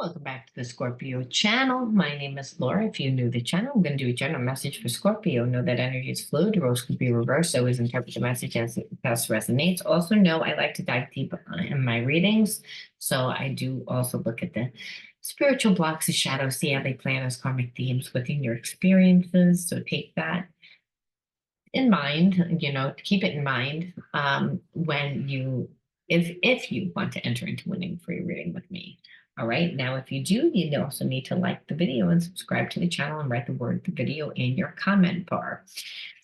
Welcome back to the Scorpio channel. My name is Laura. If you're new to the channel, I'm going to do a general message for Scorpio. Know that energy is fluid. Roles could be reversed. Always interpret the message as it best resonates. Also know I like to dive deep in my readings. So I do also look at the spiritual blocks of shadows, see how they play out as karmic themes within your experiences. So take that in mind, keep it in mind when you, if you want to enter into winning free reading with me. All right. Now, if you do, you also need to like the video and subscribe to the channel and write the word the video in your comment bar.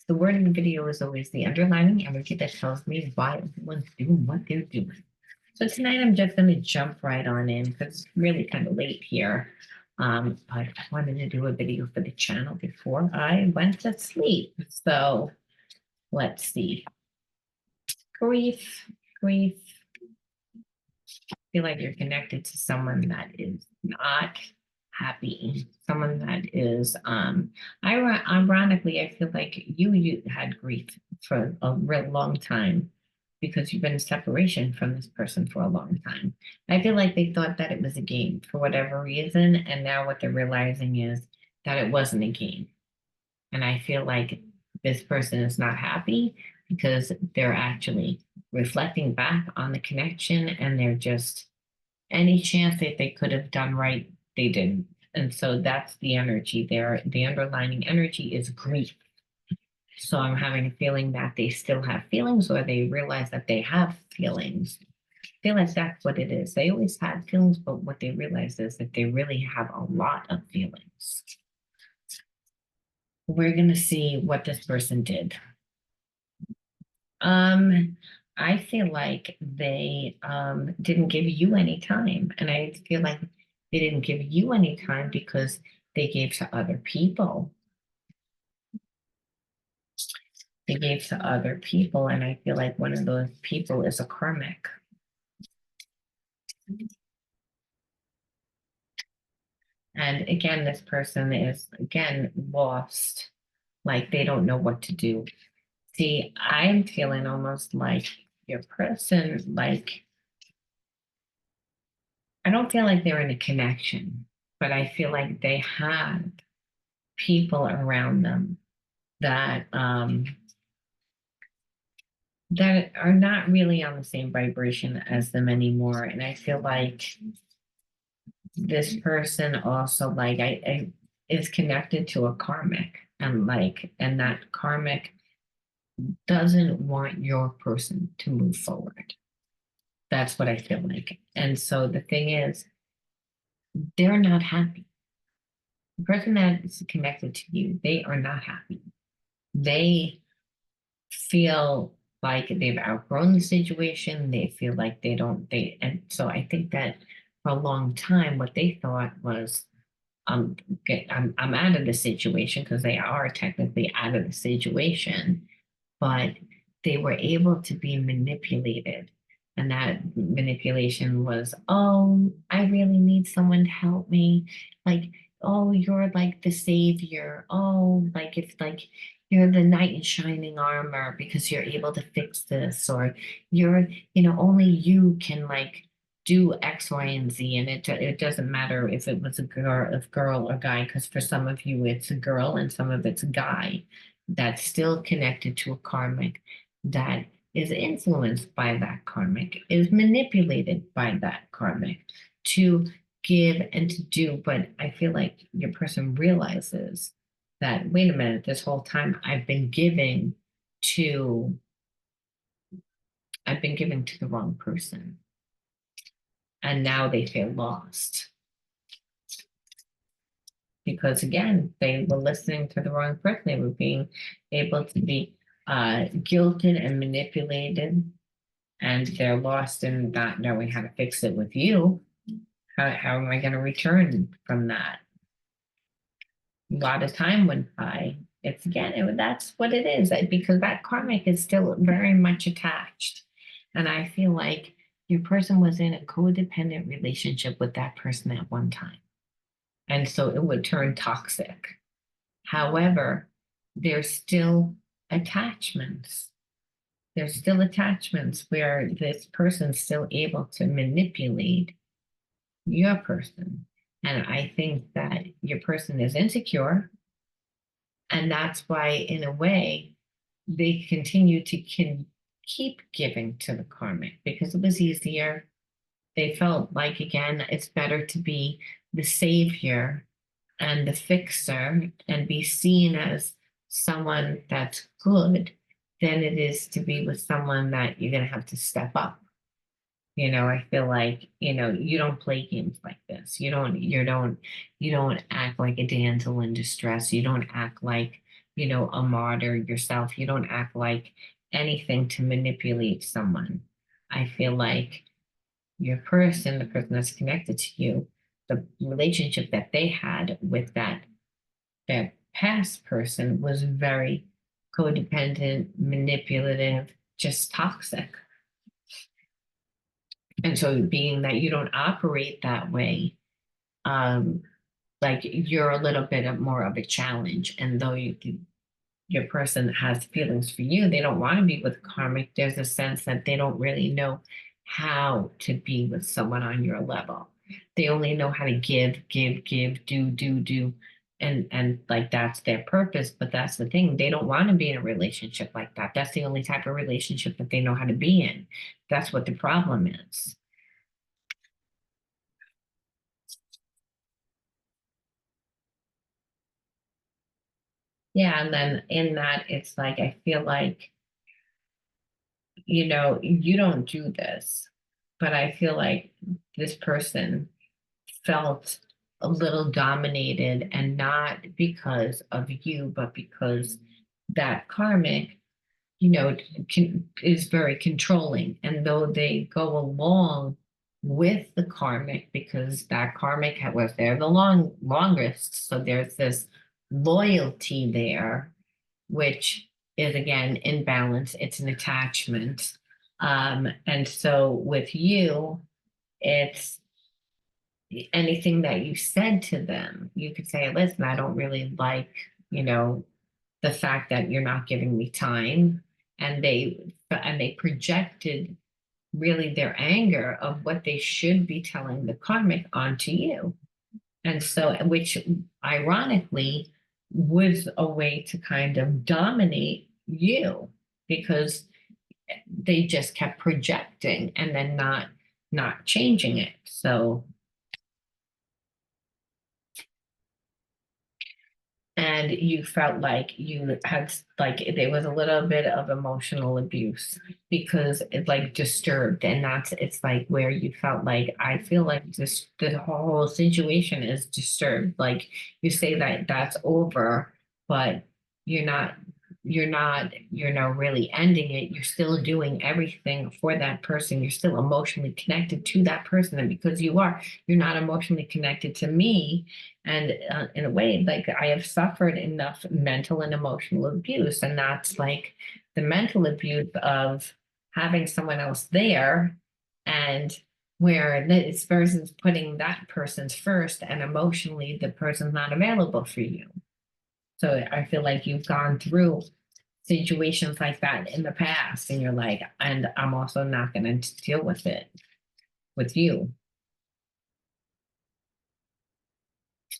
The word in the video is always the underlining energy that tells me why everyone's doing what they're doing. So tonight I'm just going to jump right on in because it's really kind of late here. But I wanted to do a video for the channel before I went to sleep. So let's see. Grief. I feel like you're connected to someone that is not happy, someone that is ironically, I feel like you had grief for a real long time because you've been in separation from this person for a long time. I feel like they thought that it was a game for whatever reason, and now what they're realizing is that it wasn't a game. And I feel like this person is not happy because they're actually reflecting back on the connection, and they're just, any chance that they could have done right, they didn't. And so that's the energy there. The underlining energy is grief. So I'm having a feeling that they still have feelings, or they realize that they have feelings. I feel like that's what it is. They always had feelings, but what they realize is that they really have a lot of feelings. We're going to see what this person did. I feel like they didn't give you any time. And I feel like they didn't give you any time because they gave to other people. They gave to other people. And I feel like one of those people is a karmic. And again, this person is, again, lost. Like they don't know what to do. See, I'm feeling almost like your person, like, I don't feel like they're in a connection, but I feel like they have people around them that that are not really on the same vibration as them anymore. And I feel like this person also I is connected to a karmic, and that karmic doesn't want your person to move forward. That's what I feel like. And so the thing is, they're not happy. The person that is connected to you, they are not happy. They feel like they've outgrown the situation. They feel like and so I think that for a long time, what they thought was, I'm out of the situation, because they are technically out of the situation, but they were able to be manipulated. And that manipulation was, oh, I really need someone to help me. Like, oh, you're like the savior. Oh, like if like you're the knight in shining armor because you're able to fix this, or you're, only you can like do X, Y, and Z. And it doesn't matter if it was a girl or guy, because for some of you it's a girl and some of it's a guy that's still connected to a karmic, that is influenced by that karmic, is manipulated by that karmic to give and to do. But I feel like your person realizes that, wait a minute, this whole time I've been giving to the wrong person. And now they feel lost. Because again, they were listening to the wrong person. They were being able to be guilted and manipulated, and they're lost in not knowing how to fix it with you. How am I going to return from that? A lot of time went by. It's again, that's what it is, because that karmic is still very much attached. And I feel like your person was in a codependent relationship with that person at one time. And so it would turn toxic. However, there's still attachments. There's still attachments where this person's still able to manipulate your person. And I think that your person is insecure. And that's why, in a way, they continue to keep giving to the karmic because it was easier. They felt like, again, it's better to be the savior and the fixer and be seen as someone that's good than it is to be with someone that you're going to have to step up. I feel like, you don't play games like this. You don't act like a damsel in distress. You don't act like, a martyr yourself. You don't act like anything to manipulate someone. I feel like your person, the person that's connected to you, the relationship that they had with that past person was very codependent, manipulative, just toxic. And so being that you don't operate that way, um, like you're a little bit more of a challenge. And though your person has feelings for you, they don't want to be with karmic. There's a sense that they don't really know how to be with someone on your level. They only know how to give, do. And like that's their purpose. But that's the thing. They don't want to be in a relationship like that. That's the only type of relationship that they know how to be in. That's what the problem is. Yeah, and then in that, it's like I feel like, you don't do this, but I feel like this person felt a little dominated, and not because of you, but because that karmic, is very controlling. And though they go along with the karmic because that karmic was there the longest, so there's this loyalty there, which is again in balance. It's an attachment. And so with you, it's anything that you said to them. You could say, listen, I don't really like, the fact that you're not giving me time. And they projected really their anger of what they should be telling the karmic onto you. And so, which ironically was a way to kind of dominate you because they just kept projecting and then not changing it. So, and you felt like you had like there was a little bit of emotional abuse because it like disturbed, and that's it's like where you felt like I feel like this the whole situation is disturbed. Like you say that that's over, but you're not you're not really ending it. You're still doing everything for that person. You're still emotionally connected to that person, and because you're not emotionally connected to me. And in a way, like I have suffered enough mental and emotional abuse. And that's like the mental abuse of having someone else there, and where this person's putting that person's first, and emotionally, the person's not available for you. So I feel like you've gone through situations like that in the past, and you're like, and I'm also not going to deal with it with you.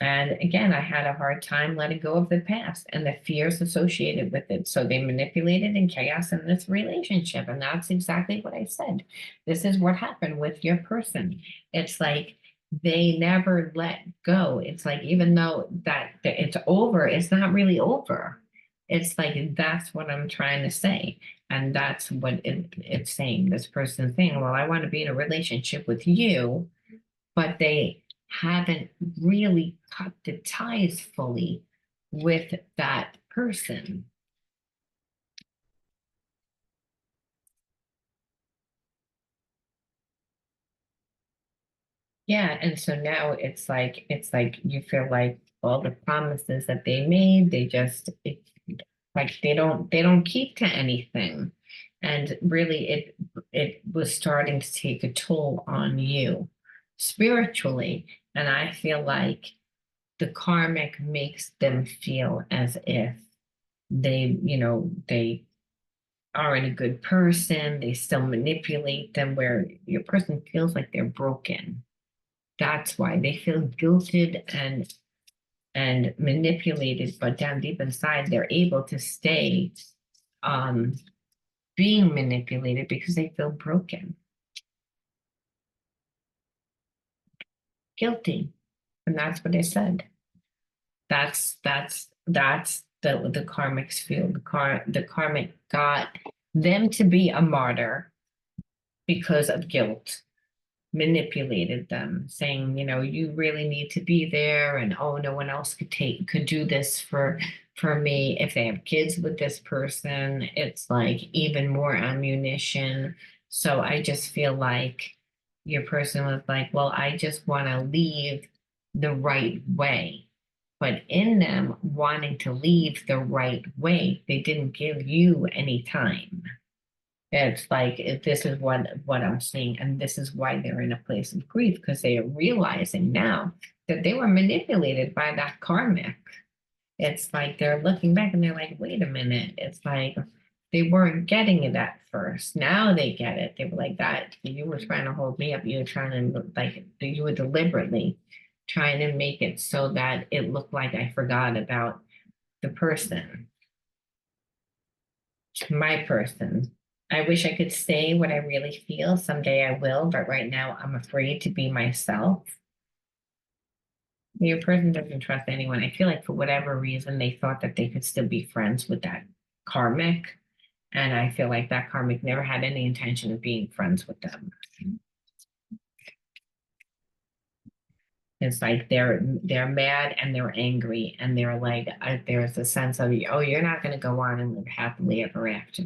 And again, I had a hard time letting go of the past and the fears associated with it. So they manipulated in chaos in this relationship. And that's exactly what I said. This is what happened with your person. It's like they never let go. It's like, even though that it's over, it's not really over. It's like, that's what I'm trying to say. And that's what it's saying. This person's saying, well, I want to be in a relationship with you, but they haven't really cut the ties fully with that person. Yeah, and so now it's like you feel like all the promises that they made, like they don't keep to anything. And really it was starting to take a toll on you spiritually. And I feel like the karmic makes them feel as if they aren't a good person. They still manipulate them, where your person feels like they're broken. That's why they feel guilted and manipulated, but down deep inside, they're able to stay um being manipulated because they feel broken, guilty. And that's what they said. That's the karmics feel. The karmic got them to be a martyr because of guilt, manipulated them, saying, you really need to be there, and oh, no one else could do this for me. If they have kids with this person, it's like even more ammunition. So I just feel like your person was like, well, I just want to leave the right way. But in them wanting to leave the right way, they didn't give you any time. It's like this is what I'm seeing, and this is why they're in a place of grief, because they are realizing now that they were manipulated by that karmic. It's like they're looking back and they're like, wait a minute. It's like they weren't getting it at first. Now they get it. They were like, that you were trying to hold me up. You were trying to like you were deliberately trying to make it so that it looked like I forgot about the person, my person. I wish I could say what I really feel. Someday I will, but right now I'm afraid to be myself. Your person doesn't trust anyone. I feel like for whatever reason, they thought that they could still be friends with that karmic. And I feel like that karmic never had any intention of being friends with them. It's like they're mad and they're angry and they're like, there's a sense of, oh, you're not going to go on and live happily ever after.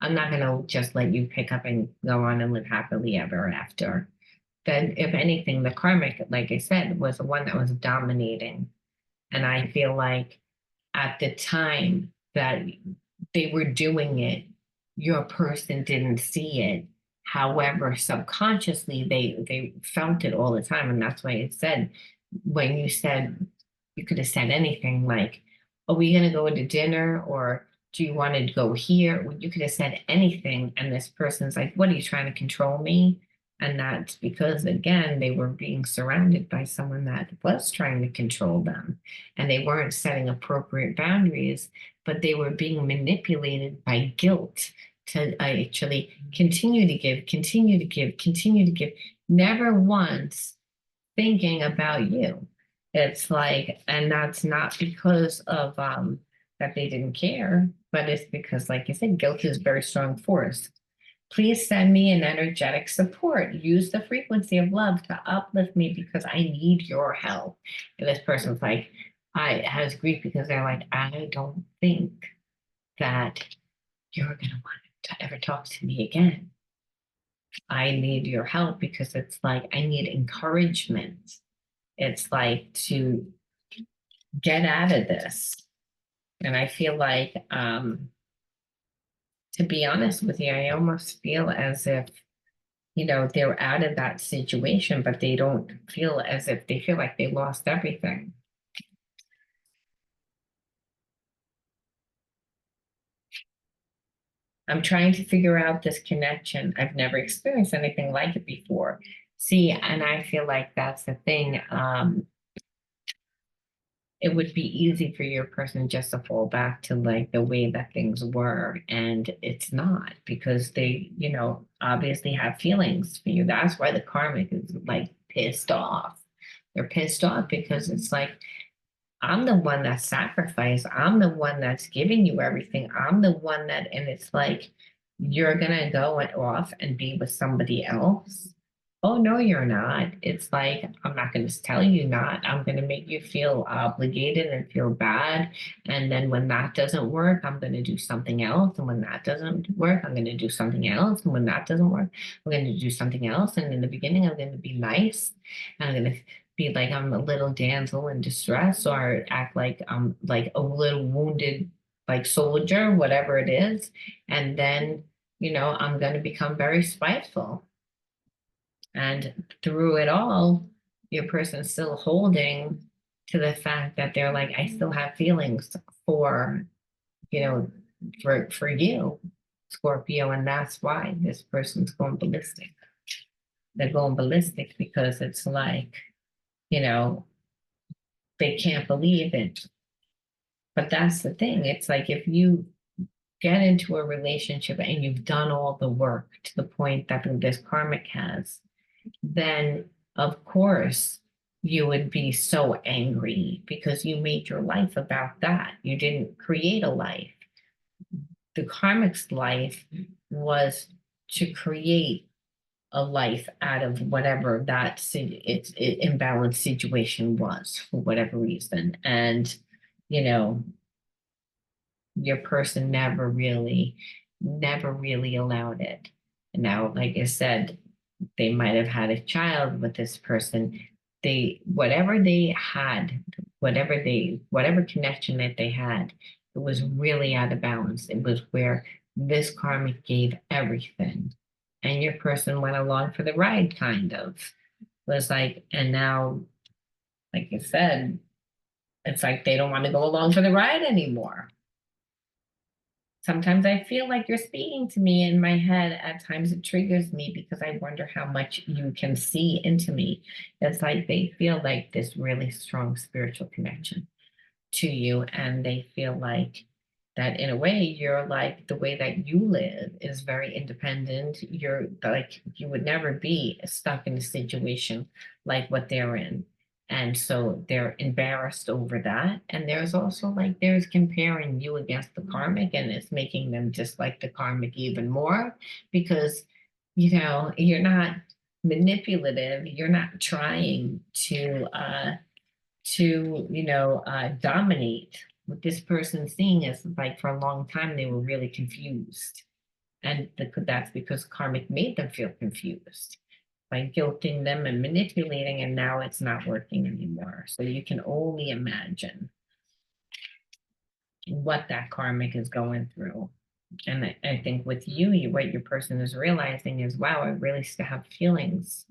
I'm not going to just let you pick up and go on and live happily ever after. Then, if anything, the karmic, like I said, was the one that was dominating. And I feel like at the time that they were doing it, your person didn't see it. However, subconsciously, they felt it all the time. And that's why it said, when you said, you could have said anything like, are we going to go to dinner? Or do you want to go here? Well, you could have said anything. And this person's like, what are you trying to control me? And that's because, again, they were being surrounded by someone that was trying to control them. And they weren't setting appropriate boundaries, but they were being manipulated by guilt to actually continue to give, continue to give, continue to give, never once thinking about you. It's like, and that's not because of that they didn't care, but it's because, like you said, guilt is a very strong force. Please send me an energetic support. Use the frequency of love to uplift me because I need your help. And this person's like, I has grief because they're like, I don't think that you're gonna want to ever talk to me again. I need your help because it's like I need encouragement. It's like to get out of this. And I feel like to be honest with you, I almost feel as if they're out of that situation, but they don't feel as if they feel like they lost everything. I'm trying to figure out this connection. I've never experienced anything like it before. See, and I feel like that's the thing. It would be easy for your person just to fall back to like the way that things were. And it's not because they, obviously have feelings for you. That's why the karmic is like pissed off. They're pissed off because it's like, I'm the one that sacrificed. I'm the one that's giving you everything. I'm the one that, and it's like, you're gonna go off and be with somebody else. Oh, no, you're not. It's like, I'm not going to tell you not. I'm going to make you feel obligated and feel bad. And then when that doesn't work, I'm going to do something else. And when that doesn't work, I'm going to do something else. And when that doesn't work, I'm going to do something else. And in the beginning, I'm going to be nice. And I'm going to be like I'm a little damsel in distress or act like I'm like a little wounded like soldier, whatever it is. And then, I'm going to become very spiteful. And through it all, your person's still holding to the fact that they're like, I still have feelings for, you know, for you, Scorpio, and that's why this person's going ballistic. they're going ballistic because it's like, you know, they can't believe it. But that's the thing. It's like if you get into a relationship and you've done all the work to the point that this karmic has, then of course you would be so angry because you made your life about that. You didn't create a life. The karmic's life was to create a life out of whatever that its imbalanced situation was for whatever reason. And, you know, your person never really allowed it. And now, like I said, they might have had a child with this person. Whatever they had, whatever connection that they had, it was really out of balance. It was where this karmic gave everything. And your person went along for the ride, kind of. Was like, and now, like I said, it's like they don't want to go along for the ride anymore. Sometimes I feel like you're speaking to me in my head. At times it triggers me because I wonder how much you can see into me. It's like they feel like this really strong spiritual connection to you, and they feel like that in a way you're like the way that you live is very independent. You're like you would never be stuck in a situation like what they're in. And so they're embarrassed over that. And there's also like there's comparing you against the karmic, and it's making them dislike the karmic even more because you're not manipulative, you're not trying to dominate. What this person's seeing is like for a long time they were really confused, and that's because karmic made them feel confused by guilting them and manipulating, and now it's not working anymore. So you can only imagine what that karmic is going through. And I think with what your person is realizing is, wow, I really still have feelings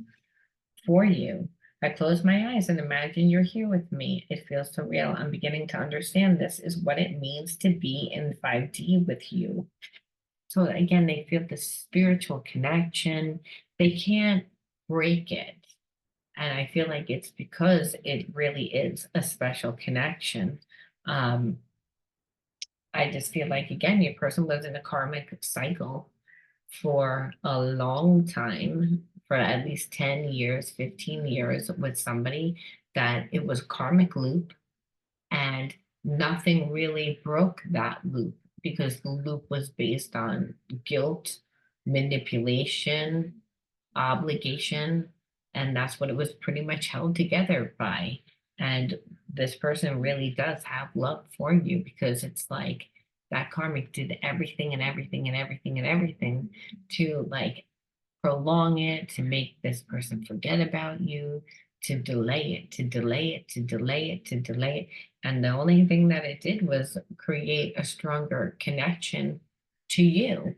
for you. I close my eyes and imagine you're here with me. It feels so real. I'm beginning to understand this is what it means to be in 5D with you. So again, they feel the spiritual connection. They can't break it. And I feel like it's because it really is a special connection. Um, I just feel like, again, your person lives in a karmic cycle for a long time, for at least 10 years, 15 years with somebody that it was karmic loop, and nothing really broke that loop because the loop was based on guilt, manipulation, obligation, and that's what it was pretty much held together by. And this person really does have love for you because it's like that karmic did everything and everything and everything and everything to like prolong it, to make this person forget about you, to delay it, to delay it, to delay it, to delay it. And the only thing that it did was create a stronger connection to you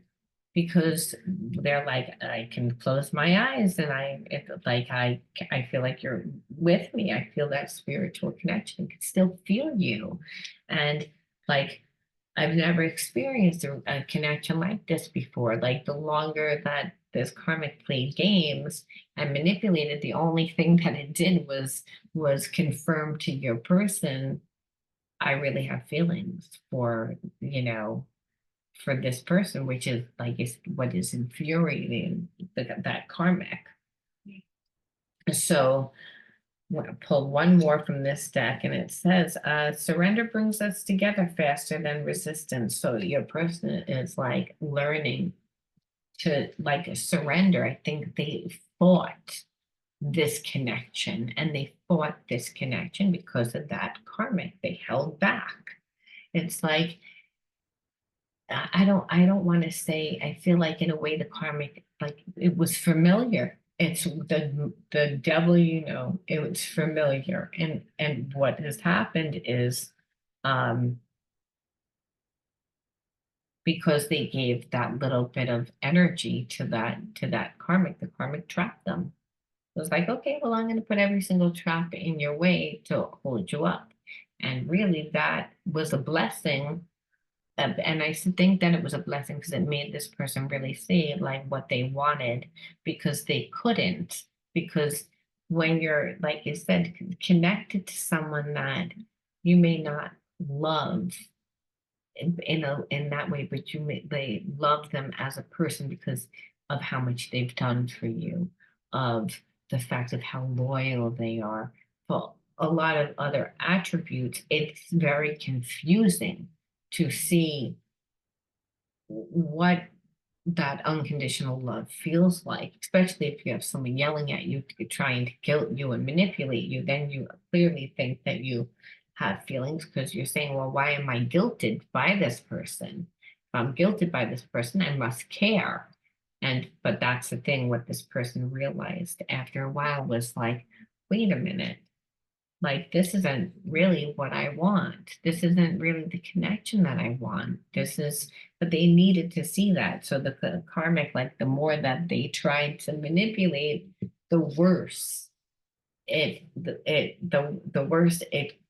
because they're like, I can close my eyes and I feel like you're with me. I feel that spiritual connection. I can still feel you. And like I've never experienced a connection like this before. Like the longer that this karmic played games and manipulated, the only thing that it did was confirm to your person, I really have feelings for this person, which is like is what is infuriating that karmic. So I'm going to pull one more from this deck, and it says, surrender brings us together faster than resistance. So your person is like learning to like surrender. I think they fought this connection, and they fought this connection because of that karmic. They held back. It's like I don't want to say, I feel like in a way the karmic, like it was familiar. It's the devil, it was familiar. And what has happened is because they gave that little bit of energy to that karmic, the karmic trapped them. It was like, okay, well, I'm going to put every single trap in your way to hold you up. And really that was a blessing and I think that it was a blessing because it made this person really see like what they wanted because they couldn't. Because when you're, like you said, connected to someone that you may not love in that way, but they love them as a person because of how much they've done for you, of the fact of how loyal they are. For a lot of other attributes, it's very confusing to see what that unconditional love feels like, especially if you have someone yelling at you, trying to guilt you and manipulate you, then you clearly think that you have feelings because you're saying, well, why am I guilted by this person? If I'm guilted by this person, I must care. But that's the thing, what this person realized after a while was like, wait a minute, like this isn't really what I want. This isn't really the connection that I want. But they needed to see that. So the karmic, like the more that they tried to manipulate, the worse the worse it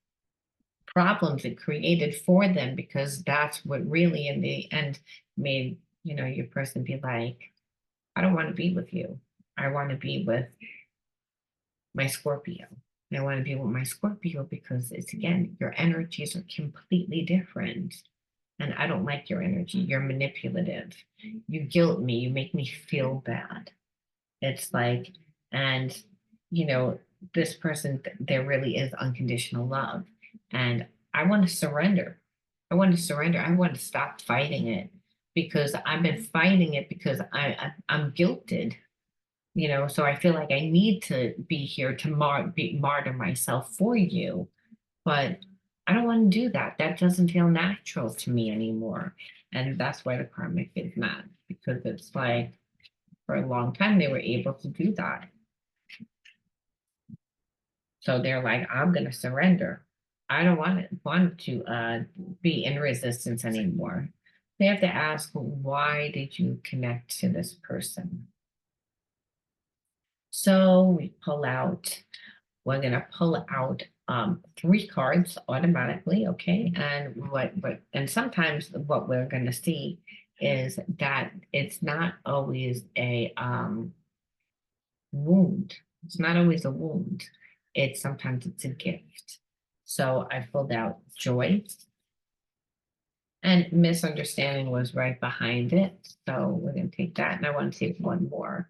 problems it created for them, because that's what really in the end made, your person be like, I don't want to be with you. I want to be with my Scorpio. And I want to be with my Scorpio because it's, again, your energies are completely different. And I don't like your energy. You're manipulative. You guilt me. You make me feel bad. It's like, and, you know, this person, there really is unconditional love. And I want to surrender. I want to surrender. I want to stop fighting it because I've been fighting it because I'm guilted, so I feel like I need to be here to martyr myself for you, but I don't want to do that. That doesn't feel natural to me anymore. And that's why the karmic is mad, because it's like for a long time they were able to do that. So they're like, I'm gonna surrender. I don't want to be in resistance anymore. They have to ask, why did you connect to this person? So we're gonna pull out 3 cards automatically, okay? And sometimes what we're gonna see is that it's not always a wound. It's not always a wound. Sometimes it's a gift. So I pulled out joy, and misunderstanding was right behind it. So we're gonna take that, and I want to take one more.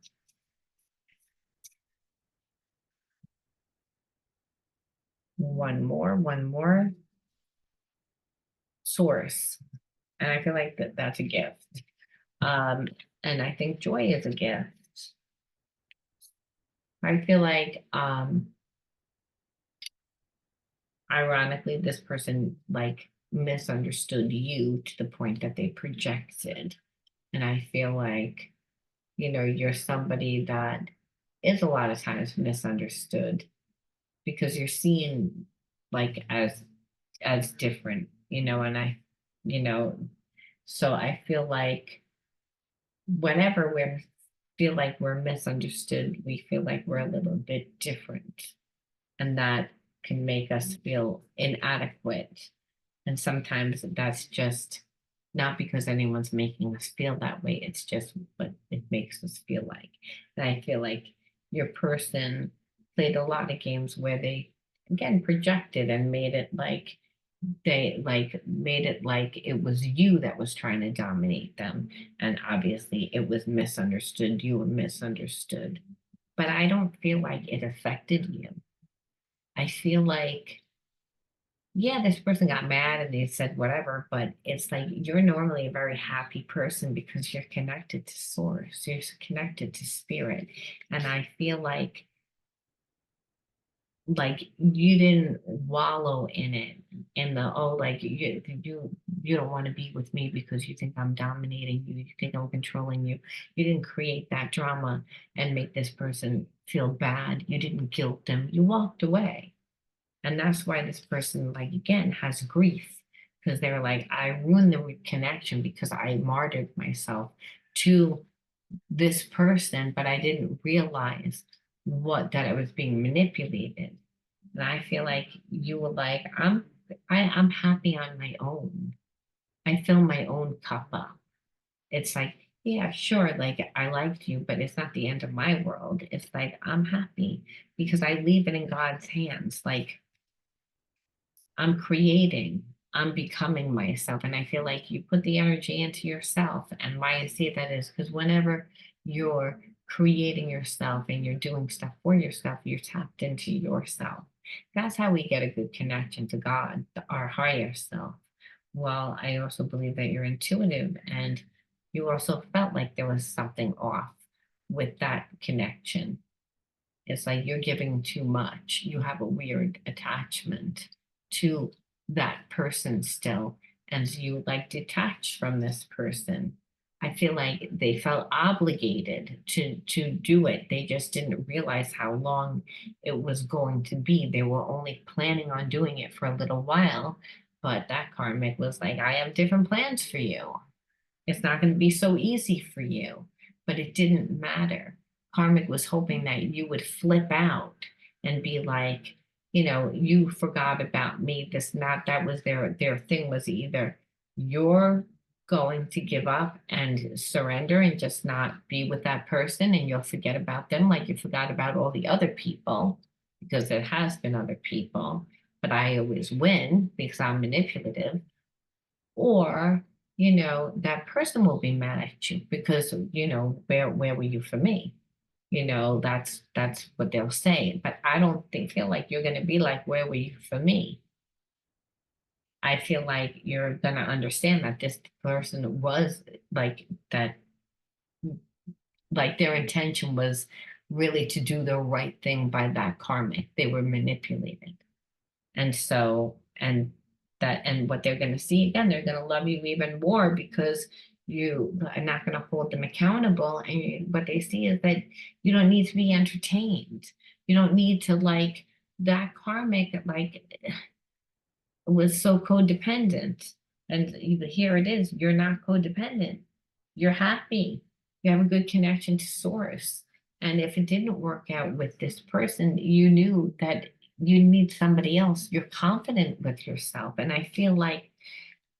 One more. Source. And I feel like that's a gift. Um, and I think joy is a gift. I feel like, ironically, this person like misunderstood you to the point that they projected. And I feel like, you're somebody that is a lot of times misunderstood because you're seen like as different, you know, so I feel like whenever we feel like we're misunderstood, we feel like we're a little bit different, and that can make us feel inadequate. And sometimes that's just not because anyone's making us feel that way, it's just what it makes us feel like. And I feel like your person played a lot of games where they, again, projected and made it like it was you that was trying to dominate them. And obviously it was misunderstood. You were misunderstood. But I don't feel like it affected you. I feel like, yeah, this person got mad and they said whatever, but it's like you're normally a very happy person because you're connected to source, you're connected to spirit. And I feel like you didn't wallow in it, in the, oh, like you don't want to be with me because you think I'm dominating you, you think I'm controlling you. You didn't create that drama and make this person feel bad. You didn't guilt them. You walked away. And that's why this person, like, again, has grief, because they're like, I ruined the connection because I martyred myself to this person, but I didn't realize that I was being manipulated. And I feel like you were like, I'm happy on my own. I fill my own cup up. It's like, yeah, sure, like I liked you, but it's not the end of my world. It's like I'm happy because I leave it in God's hands. Like I'm creating, I'm becoming myself. And I feel like you put the energy into yourself. And why I say that is because whenever you're creating yourself and you're doing stuff for yourself, you're tapped into yourself. That's how we get a good connection to God, our higher self. Well, I also believe that you're intuitive and you also felt like there was something off with that connection. It's like you're giving too much. You have a weird attachment to that person still, and you like detached from this person. I feel like they felt obligated to do it. They just didn't realize how long it was going to be. They were only planning on doing it for a little while, but that karmic was like, I have different plans for you. It's not going to be so easy for you, but it didn't matter. Karmic was hoping that you would flip out and be like, you forgot about me, this, not, that was their thing was either you're going to give up and surrender and just not be with that person and you'll forget about them like you forgot about all the other people because there has been other people, but I always win because I'm manipulative or that person will be mad at you because where were you for me, that's what they'll say, but I don't feel like you're going to be like where were you for me. I feel like you're going to understand that this person was like that, like their intention was really to do the right thing by that karmic. They were manipulated. And so, and what they're going to see again, they're going to love you even more because you are not going to hold them accountable. And what they see is that you don't need to be entertained. You don't need to like that karmic, like was so codependent. And here it is, you're not codependent. You're happy. You have a good connection to source. And if it didn't work out with this person, you knew that you need somebody else. You're confident with yourself. And I feel like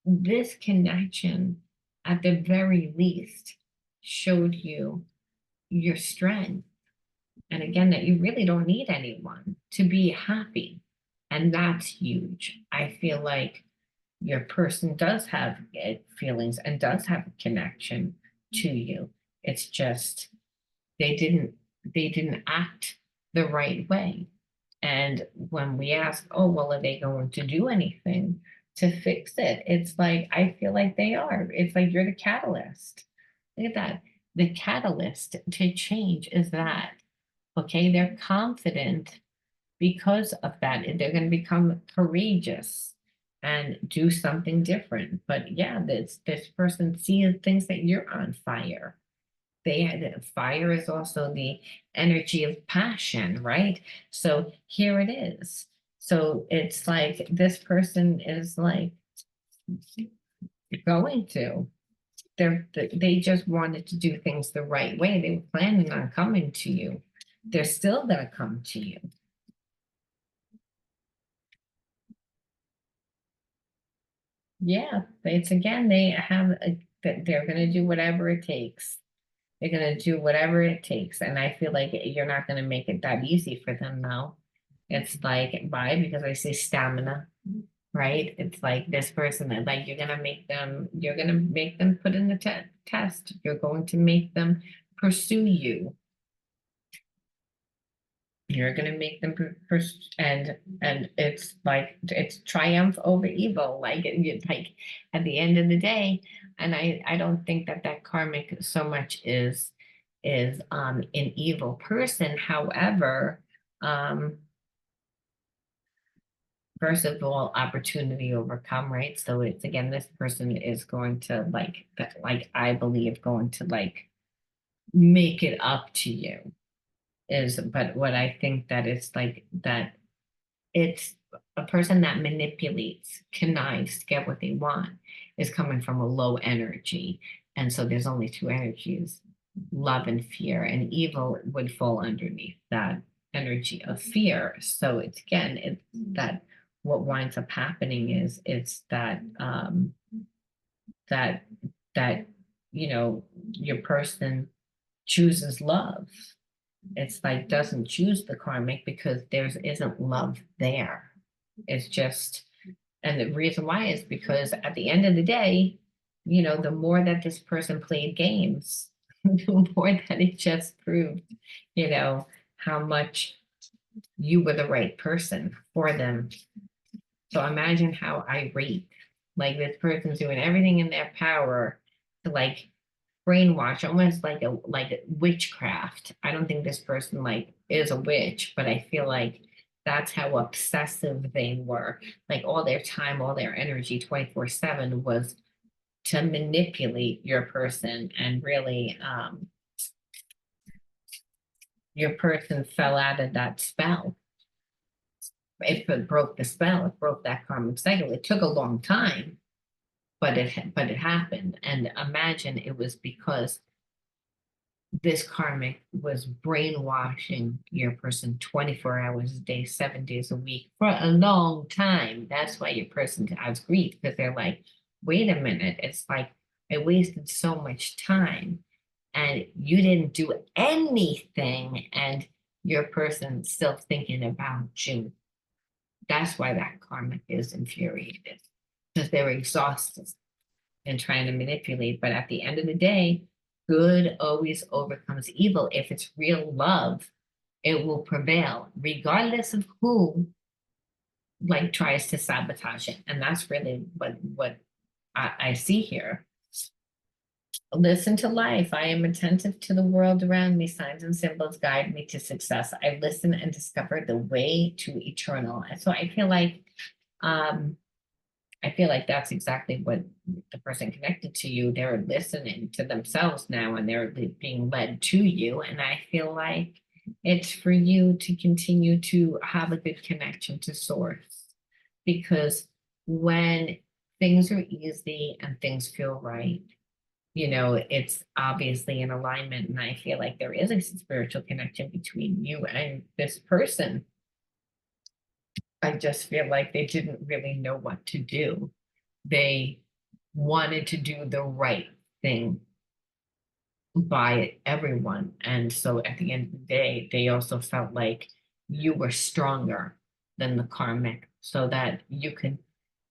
this connection, at the very least, showed you your strength. And again, that you really don't need anyone to be happy. And that's huge. I feel like your person does have feelings and does have a connection to you. It's just they didn't act the right way. And when we ask, oh, well, are they going to do anything to fix it? It's like, I feel like they are. It's like you're the catalyst. Look at that. The catalyst to change is that, okay, they're confident because of that. They're going to become courageous and do something different. But yeah, this person sees things that you're on fire. Fire is also the energy of passion, right? So here it is. So it's like this person is like going to. They just wanted to do things the right way. They were planning on coming to you. They're still going to come to you. Yeah, it's again, they're going to do whatever it takes. They're going to do whatever it takes. And I feel like you're not going to make it that easy for them now. It's like, why? Because I say stamina, right? It's like this person, that like you're going to make them put in the test. You're going to make them pursue you. You're going to make them and it's like it's triumph over evil. Like like at the end of the day, and I don't think that karmic so much is an evil person. However, um, first of all, opportunity overcome, right? So it's again, this person is going to like I believe going to like make it up to you is, but what I think that it's like that it's a person that manipulates, connives to get what they want is coming from a low energy. And so there's only two energies, love and fear, and evil would fall underneath that energy of fear. So it's again, it's that what winds up happening is it's that that that your person chooses love. It's like doesn't choose the karmic because there isn't love there. It's just, and the reason why is because at the end of the day, the more that this person played games, the more that it just proved, how much you were the right person for them. So imagine how irate, like this person's doing everything in their power to like brainwash, almost like a witchcraft. I don't think this person like is a witch, but I feel like that's how obsessive they were. Like all their time, all their energy, 24/7 was to manipulate your person, and really, your person fell out of that spell. It broke the spell. It broke that karmic cycle. It took a long time, but it happened. And imagine it was because this karmic was brainwashing your person 24 hours a day, 7 days a week for a long time. That's why your person has grief, because they're like, wait a minute, it's like I wasted so much time and you didn't do anything, and your person's still thinking about you. That's why that karmic is infuriated, because they're exhausted and trying to manipulate. But at the end of the day, good always overcomes evil. If it's real love, it will prevail, regardless of who like tries to sabotage it. And that's really what I see here. Listen to life. I am attentive to the world around me. Signs and symbols guide me to success. I listen and discover the way to eternal. And so um, I feel like that's exactly what the person connected to you, they're listening to themselves now and they're being led to you. And I feel like it's for you to continue to have a good connection to source, because when things are easy and things feel right, it's obviously in alignment. And I feel like there is a spiritual connection between you and this person. I just feel like they didn't really know what to do. They wanted to do the right thing by everyone. And so at the end of the day, they also felt like you were stronger than the karmic, so that you could,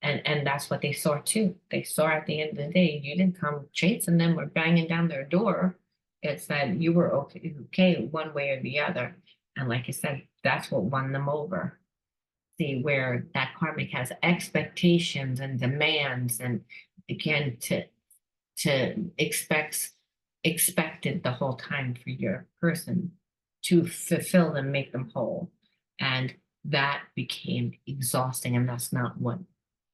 and that's what they saw too. They saw at the end of the day, you didn't come chasing them or banging down their door. It's that you were okay one way or the other. And like I said, that's what won them over. See, where that karmic has expectations and demands, and again to expected the whole time for your person to fulfill them, make them whole. And that became exhausting, and that's not what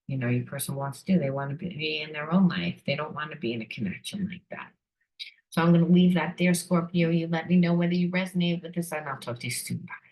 your person wants to do. They want to be in their own life. They don't want to be in a connection like that. So I'm going to leave that there, Scorpio. You let me know whether you resonate with this, and I'll talk to you soon. Bye.